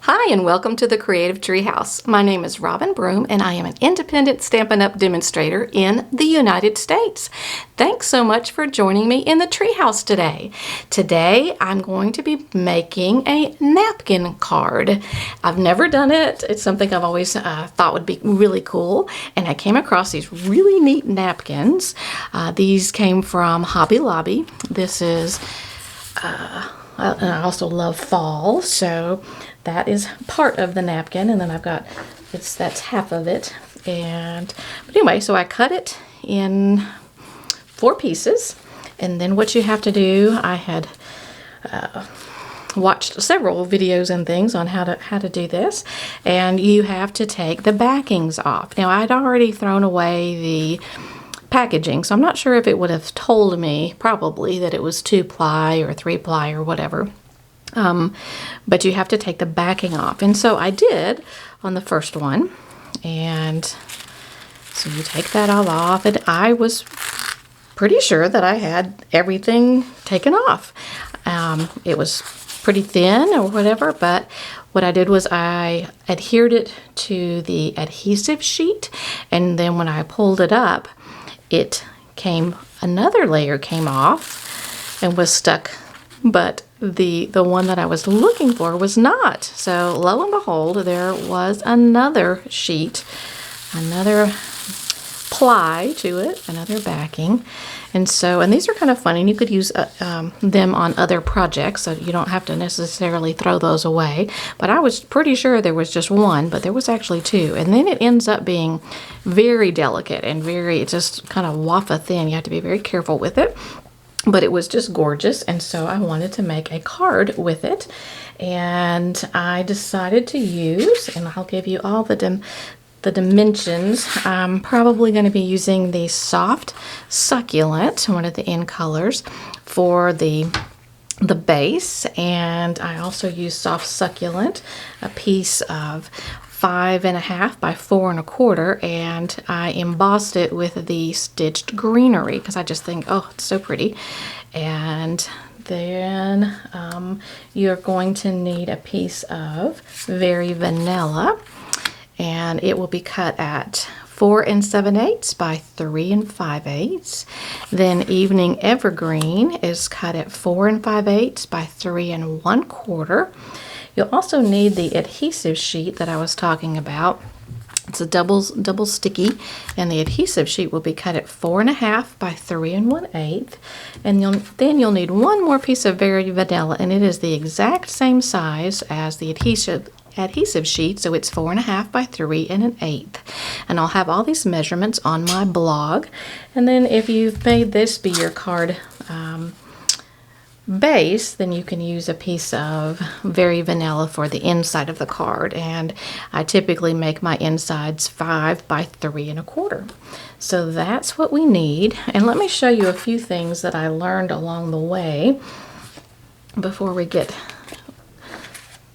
Hi and welcome to the Creative Treehouse. My name is Robin Broom and I am an independent Stampin' Up! Demonstrator in the United States. Thanks so much for joining me in the Treehouse today. Today I'm going to be making a napkin card. I've never done it. It's something I've always thought would be really cool, and I came across these really neat napkins. These came from Hobby Lobby. This is and I also love fall, so that is part of the napkin, and then I've got that's half of it. But anyway, so I cut it in 4 pieces, and then what you have to do, I had watched several videos and things on how to do this, and you have to take the backings off. Now I'd already thrown away the packaging, so I'm not sure if it would have told me probably that it was 2-ply or 3-ply or whatever. But you have to take the backing off, and so I did on the first one. And so you take that all off, and I was pretty sure that I had everything taken off. It was pretty thin or whatever, but what I did was I adhered it to the adhesive sheet, and then when I pulled it up, another layer came off and was stuck, but the one that I was looking for was not. So lo and behold, there was another sheet, another ply to it, another backing. And these are kind of fun, and you could use them on other projects, so you don't have to necessarily throw those away. But I was pretty sure there was just one, but there was actually 2. And then it ends up being very delicate and it's just kind of wafer thin. You have to be very careful with it. But it was just gorgeous, and so I wanted to make a card with it. And I decided to use, and I'll give you all the dimensions. I'm probably going to be using the Soft Succulent, one of the in colors, for the base. And I also use Soft Succulent, a piece of 5.5 by 4 1/4, and I embossed it with the stitched greenery because I just think, oh, it's so pretty. And then you're going to need a piece of Very Vanilla, and it will be cut at 4 7/8 by 3 5/8. Then Evening Evergreen is cut at 4 5/8 by 3 1/4. You'll also need the adhesive sheet that I was talking about. It's a double sticky, and the adhesive sheet will be cut at 4 1/2 by 3 1/8. And then you'll need one more piece of Very Vanilla, and it is the exact same size as the adhesive sheet, so it's 4 1/2 by 3 1/8. And I'll have all these measurements on my blog. And then if you've made this be your card base, then you can use a piece of Very Vanilla for the inside of the card, and I typically make my insides 5 by 3 1/4. So that's what we need. And let me show you a few things that I learned along the way before we get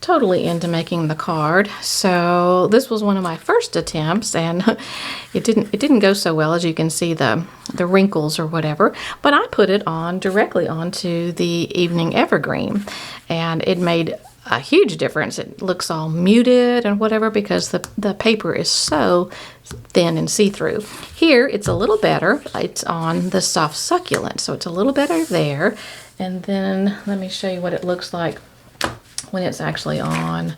totally into making the card. So this was one of my first attempts, and it didn't go so well, as you can see the wrinkles or whatever, but I put it on directly onto the Evening Evergreen, and it made a huge difference. It looks all muted and whatever because the paper is so thin and see-through. Here it's a little better. It's on the Soft Succulent, so it's a little better there. And then let me show you what it looks like when it's actually on.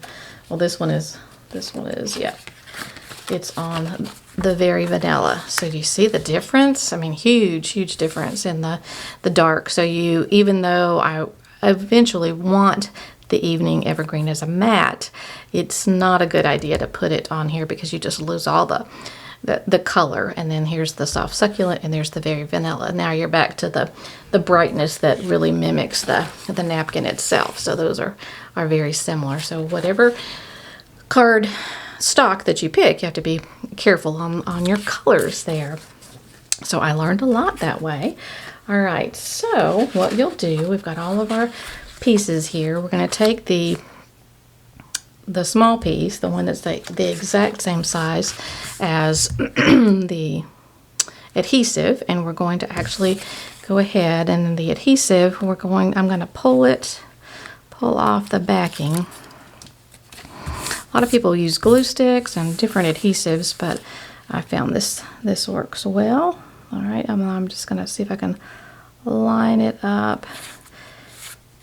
Well, this one is, yeah, it's on the Very Vanilla. So do you see the difference? I mean, huge difference in the dark. So even though I eventually want the Evening Evergreen as a matte, it's not a good idea to put it on here because you just lose all the color. And then here's the Soft Succulent, and there's the Very Vanilla. Now you're back to the brightness that really mimics the napkin itself. So those are very similar. So whatever card stock that you pick, you have to be careful on your colors there. So I learned a lot that way. All right, so what you'll do, we've got all of our pieces here. We're going to take the small piece, the one that's the exact same size as the adhesive, and we're going to actually go ahead, and the adhesive, I'm going to pull off the backing, A lot of people use glue sticks and different adhesives, but I found this works well. All right, I'm just gonna see if I can line it up,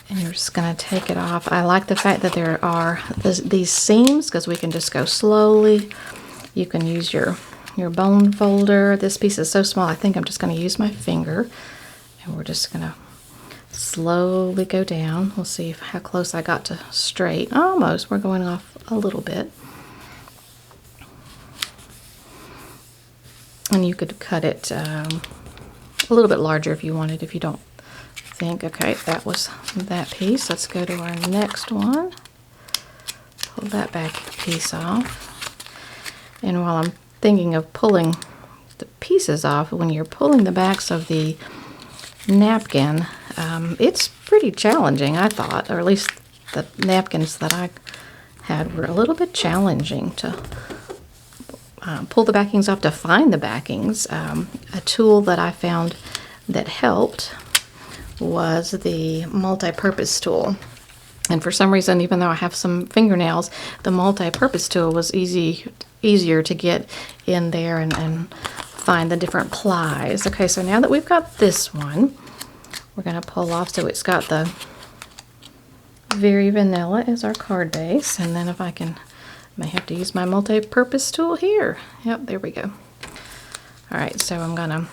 and you're just gonna take it off. I like the fact that there are these seams because we can just go slowly. You can use your bone folder. This piece is so small, I think I'm just gonna use my finger, and we're just gonna slowly go down. We'll see how close I got to straight. Almost, we're going off a little bit. And you could cut it a little bit larger if you wanted, if you don't think. Okay, that was that piece. Let's go to our next one. Pull that back piece off. And while I'm thinking of pulling the pieces off, when you're pulling the backs of the napkin, it's pretty challenging, I thought, or at least the napkins that I had were a little bit challenging to pull the backings off, to find the backings. A tool that I found that helped was the multi-purpose tool. And for some reason, even though I have some fingernails, the multi-purpose tool was easier to get in there and find the different plies. Okay, so now that we've got this one, we're going to pull off so it's got the very vanilla as our card base. And then if I can, I may have to use my multi-purpose tool here. Yep, there we go. All right, so I'm going to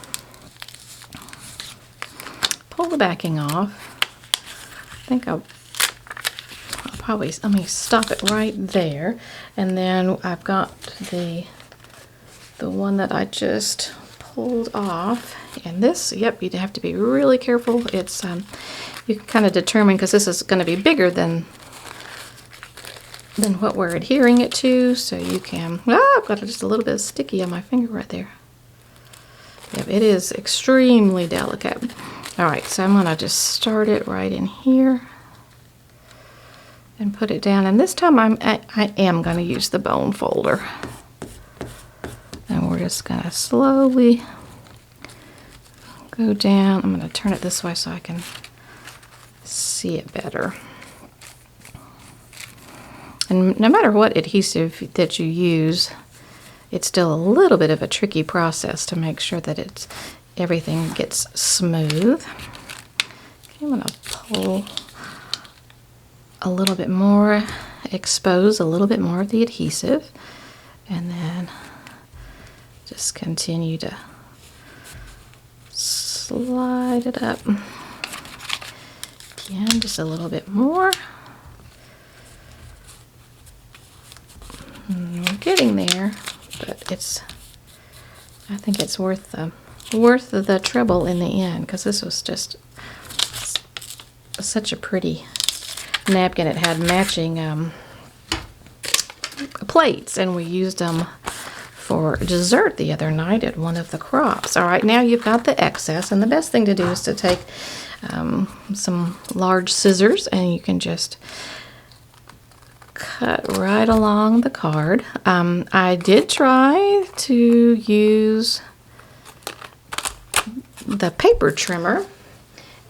pull the backing off. I think I'll probably, let me stop it right there. And then I've got the one that I just pulled off. And this, yep, you'd have to be really careful. It's, you can kind of determine, because this is going to be bigger than what we're adhering it to. So you can, I've got just a little bit sticky on my finger right there. Yep, it is extremely delicate. All right, so I'm going to just start it right in here and put it down. And this time I am going to use the bone folder. And we're just going to slowly go down. I'm going to turn it this way so I can see it better. And no matter what adhesive that you use, it's still a little bit of a tricky process to make sure that everything gets smooth. Okay, I'm going to pull a little bit more, expose a little bit more of the adhesive, and then just continue to slide it up. Again, just a little bit more. We're getting there, but I think it's worth the trouble in the end, because this was just such a pretty napkin. It had matching plates, and we used them for dessert the other night at one of the crops. All right, now you've got the excess, and the best thing to do is to take some large scissors, and you can just cut right along the card. I did try to use the paper trimmer,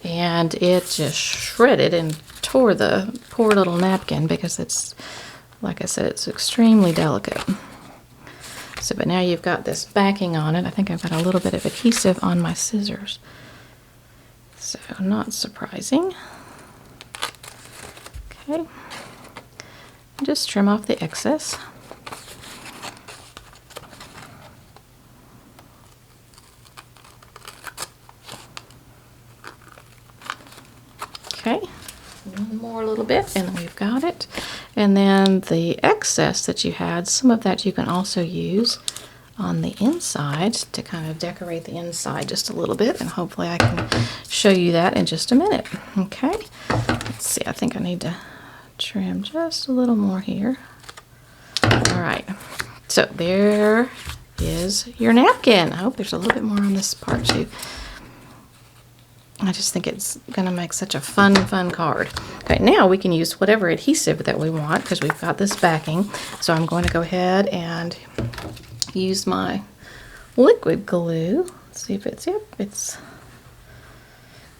and it just shredded and tore the poor little napkin, because it's, like I said, it's extremely delicate. So, but now you've got this backing on it. I think I've got a little bit of adhesive on my scissors, so not surprising. Okay, just trim off the excess. Okay, one more little bit, and then we've got it. And then the excess that you had, some of that you can also use on the inside to kind of decorate the inside just a little bit, and hopefully I can show you that in just a minute. Okay, let's see, I think I need to trim just a little more here. All right, so there is your napkin. I hope there's a little bit more on this part too. I just think it's gonna make such a fun card. Okay, now we can use whatever adhesive that we want, because we've got this backing. So I'm going to go ahead and use my liquid glue. Let's see if it's,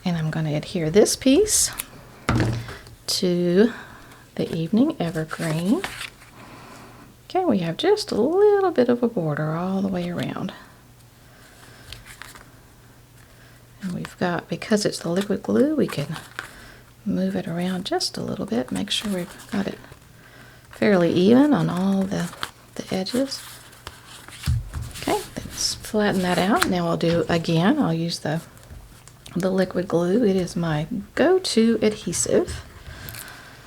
and I'm going to adhere this piece to the evening evergreen. Okay, we have just a little bit of a border all the way around. And we've got, because it's the liquid glue, we can move it around just a little bit, make sure we've got it fairly even on all the edges. Okay, let's flatten that out. Now I'll do, again, I'll use the liquid glue. It is my go-to adhesive.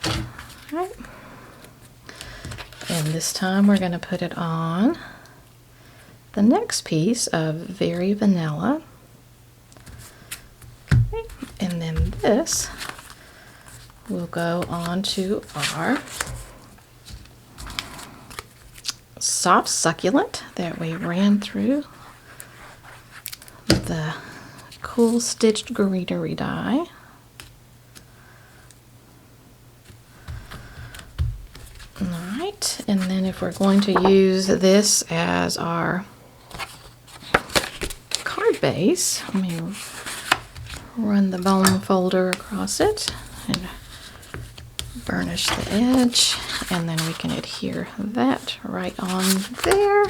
All right. And this time we're going to put it on the next piece of Very Vanilla. Okay. And then this will go on to our Soft Succulent that we ran through the cool stitched greenery die. Alright, and then if we're going to use this as our card base, let me run the bone folder across it and burnish the edge, and then we can adhere that right on there.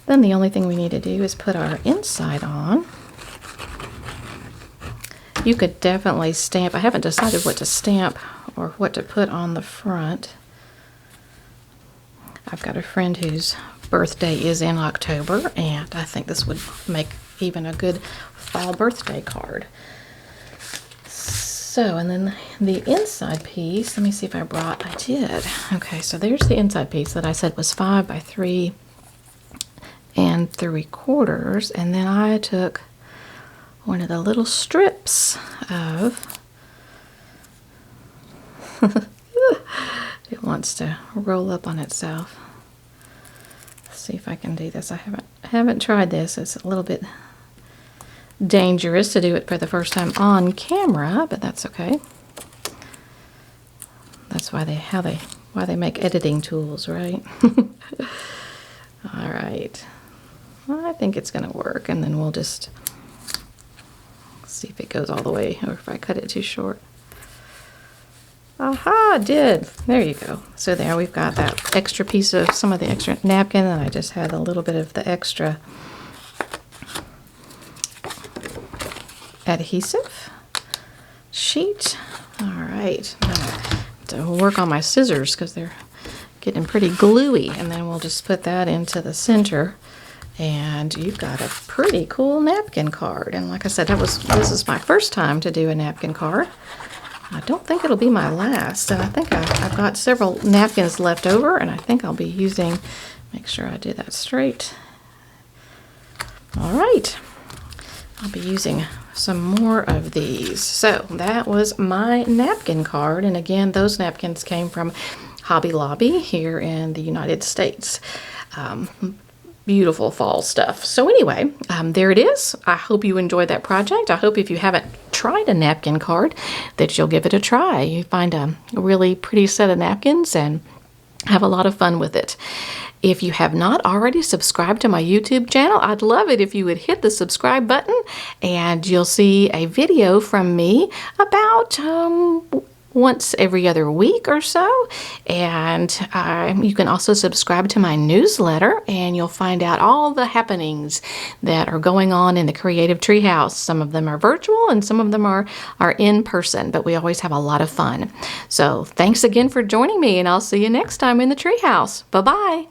Then the only thing we need to do is put our inside on. You could definitely stamp. I haven't decided what to stamp or what to put on the front. I've got a friend whose birthday is in October, and I think this would make even a good fall birthday card. So, and then the inside piece, let me see if I did. Okay, so there's the inside piece that I said was 5 by 3 3/4, and then I took one of the little strips of, it wants to roll up on itself. Let's see if I can do this. I haven't tried this. It's a little bit dangerous to do it for the first time on camera, but that's okay. That's why they make editing tools, right? All right. Well, I think it's going to work, and then we'll just see if it goes all the way or if I cut it too short. Aha, it did. There you go. So there we've got that extra piece of some of the extra napkin, and I just had a little bit of the extra adhesive sheet. All right. I'm gonna to work on my scissors because they're getting pretty gluey, and then we'll just put that into the center. And you've got a pretty cool napkin card. And like I said, this is my first time to do a napkin card. I don't think it'll be my last. And I think I've got several napkins left over, and I think I'll be using, make sure I do that straight. All right. I'll be using some more of these. So that was my napkin card. And again, those napkins came from Hobby Lobby here in the United States. Beautiful fall stuff. So anyway, there it is. I hope you enjoyed that project. I hope if you haven't tried a napkin card that you'll give it a try. You find a really pretty set of napkins and have a lot of fun with it. If you have not already subscribed to my YouTube channel, I'd love it if you would hit the subscribe button, and you'll see a video from me about once every other week or so. And you can also subscribe to my newsletter, and you'll find out all the happenings that are going on in the Creative Treehouse. Some of them are virtual and some of them are in person, but we always have a lot of fun. So thanks again for joining me, and I'll see you next time in the Treehouse. Bye-bye.